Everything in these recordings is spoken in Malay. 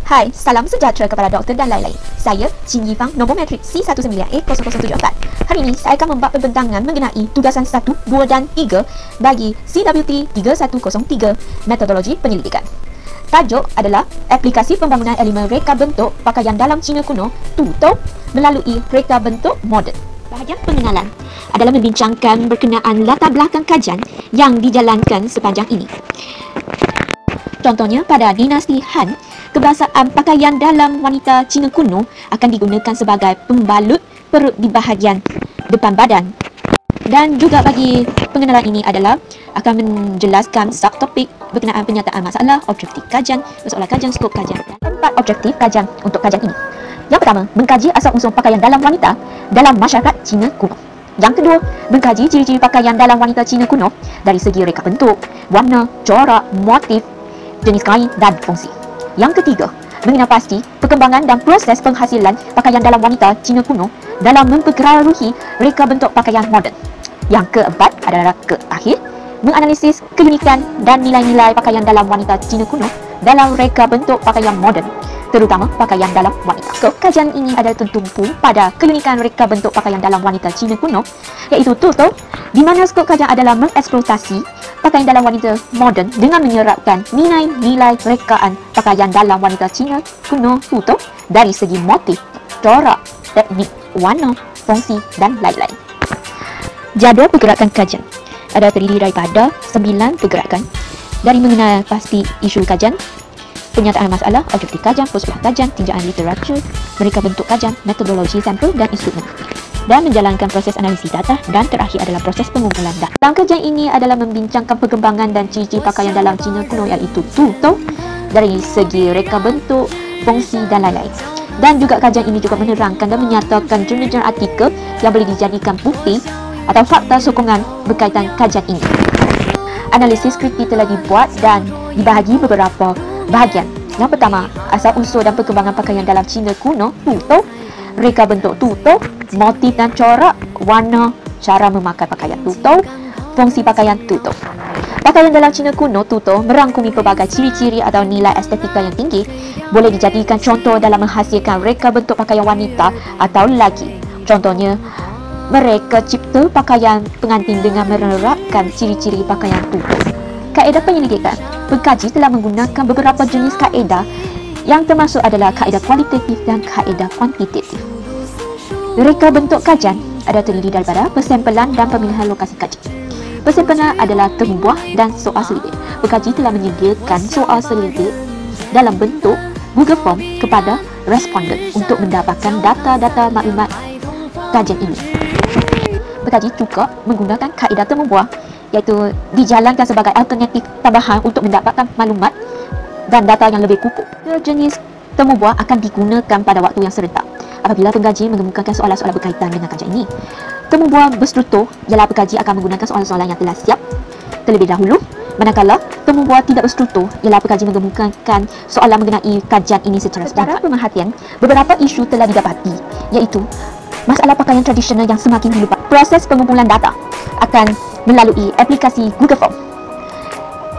Hai, salam sejahtera kepada doktor dan lain-lain. Saya Chin Yifang, nombor metrik C19A0007. Hari ini saya akan membuat pembentangan mengenai tugasan 1, 2 dan 3 bagi CWT 3103 metodologi penyelidikan. Tajuk adalah aplikasi pembangunan elemen reka bentuk pakaian dalam Cina kuno Tuto melalui reka bentuk moden. Bahagian pengenalan adalah membincangkan berkenaan latar belakang kajian yang dijalankan sepanjang ini. Contohnya, pada dinasti Han, kebahasaan pakaian dalam wanita Cina kuno akan digunakan sebagai pembalut perut di bahagian depan badan. Dan juga bagi pengenalan ini adalah akan menjelaskan subtopik berkenaan penyataan masalah, objektif kajian, persoalan kajian, skop kajian, dan 4 objektif kajian untuk kajian ini. Yang pertama, mengkaji asal-usul pakaian dalam wanita dalam masyarakat Cina kuno. Yang kedua, mengkaji ciri-ciri pakaian dalam wanita Cina kuno dari segi reka bentuk, warna, corak, motif, jenis kain dan fungsi. Yang ketiga, mengenal pasti perkembangan dan proses penghasilan pakaian dalam wanita Cina kuno dalam mempengaruhi reka bentuk pakaian moden. Yang keempat adalah terakhir, menganalisis keunikan dan nilai-nilai pakaian dalam wanita Cina kuno dalam reka bentuk pakaian moden, terutama pakaian dalam wanita. Skop kajian ini adalah tertumpu pada keunikan reka bentuk pakaian dalam wanita Cina kuno, iaitu Tuto, di mana skop kajian adalah mengeksploitasi pakaian dalam wanita moden dengan menyerapkan nilai-nilai rekaan pakaian dalam wanita Cina kuno Tuto dari segi motif, corak, teknik, warna, fungsi dan lain-lain. Jadual pergerakan kajian ada terdiri daripada 9 pergerakan, dari mengenal pasti isu kajian, penyataan masalah, objektif kajian, persoalan kajian, tinjauan literatur, mereka bentuk kajian, metodologi sampel dan instrumen, dan menjalankan proses analisis data, dan terakhir adalah proses pengumpulan data. Dalam kajian ini adalah membincangkan perkembangan dan ciri-ciri pakaian dalam Cina kuno, iaitu Tuto, dari segi reka bentuk, fungsi dan lain-lain. Dan juga kajian ini juga menerangkan dan menyatakan jurnal-jurnal artikel yang boleh dijadikan bukti atau fakta sokongan berkaitan kajian ini. Analisis kritik telah dibuat dan dibahagi beberapa bahagian. Yang pertama, asal usul dan perkembangan pakaian dalam Cina kuno Tuto, reka bentuk Tuto, motif dan corak, warna, cara memakai pakaian Tuto, fungsi pakaian Tuto. Pakaian dalam Cina kuno Tuto merangkumi pelbagai ciri-ciri atau nilai estetika yang tinggi, boleh dijadikan contoh dalam menghasilkan reka bentuk pakaian wanita atau lelaki. Contohnya, mereka cipta pakaian pengantin dengan menerapkan ciri-ciri pakaian Tuto. Kaedah penyelidikan, pengkaji telah menggunakan beberapa jenis kaedah yang termasuk adalah kaedah kualitatif dan kaedah kuantitatif. Reka bentuk kajian ada terdiri daripada persempelan dan pemilihan lokasi kaji. Persempelan adalah temu buah dan soal selidik. Pengkaji telah menyediakan soal selidik dalam bentuk Google Form kepada responden untuk mendapatkan data-data maklumat kajian ini. Pengkaji juga menggunakan kaedah temu buah, iaitu dijalankan sebagai alternatif tambahan untuk mendapatkan maklumat dan data yang lebih kukuh. Jenis temu buah akan digunakan pada waktu yang serentak apabila pengkaji mengemukakan soalan-soalan berkaitan dengan kajian ini. Temu buah berstruktur ialah pengkaji akan menggunakan soalan-soalan yang telah siap terlebih dahulu, manakala temu buah tidak berstruktur ialah pengkaji mengemukakan soalan mengenai kajian ini secara spontan. Pemerhatian, beberapa isu telah didapati, iaitu masalah pakaian tradisional yang semakin dilupakan. Proses pengumpulan data akan melalui aplikasi Google Form.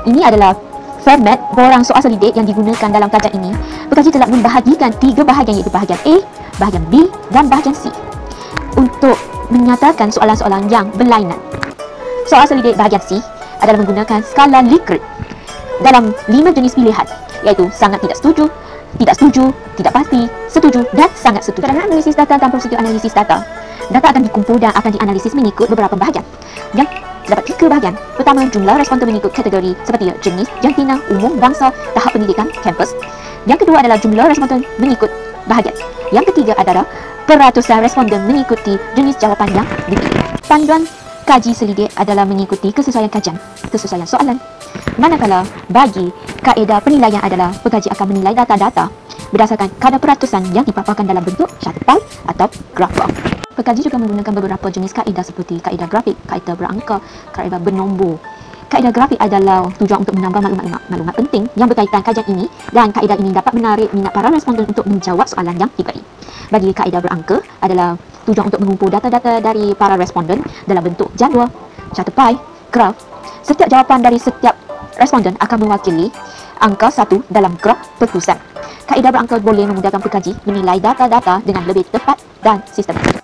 Ini adalah format borang soal selidik yang digunakan dalam kajian ini. Pengkaji telah membahagikan 3 bahagian, iaitu bahagian A, bahagian B dan bahagian C, untuk menyatakan soalan-soalan yang berlainan. Soal selidik bahagian C adalah menggunakan skala Likert dalam 5 jenis pilihan, iaitu sangat tidak setuju, tidak pasti, setuju dan sangat setuju. Kerana analisis data dan prosedur analisis data, data akan dikumpul dan akan dianalisis mengikut beberapa bahagian. Yang terdapat 3 bahagian. Pertama, jumlah responden mengikut kategori seperti jenis, jantina, umur, bangsa, tahap pendidikan, kampus. Yang kedua adalah jumlah responden mengikut bahagian. Yang ketiga adalah peratusan responden mengikuti jenis jawapan yang dipilih. Panduan kaji selidik adalah mengikuti kesesuaian kajian, kesesuaian soalan. Manakala bagi kaedah penilaian adalah pengkaji akan menilai data-data berdasarkan kadar peratusan yang dipaparkan dalam bentuk chart pie atau grafik. Pengkaji juga menggunakan beberapa jenis kaedah seperti kaedah grafik, kaedah berangka, kaedah bernombor. Kaedah grafik adalah tujuan untuk menambah maklumat penting yang berkaitan kajian ini, dan kaedah ini dapat menarik minat para responden untuk menjawab soalan yang diberi. Bagi kaedah berangka adalah tujuan untuk mengumpul data-data dari para responden dalam bentuk jadual, chart pie, graf. Setiap jawapan dari setiap responden akan mewakili angka 1 dalam graf pertusan. Kaedah berangka boleh memudahkan pekaji menilai data-data dengan lebih tepat dan sistematik.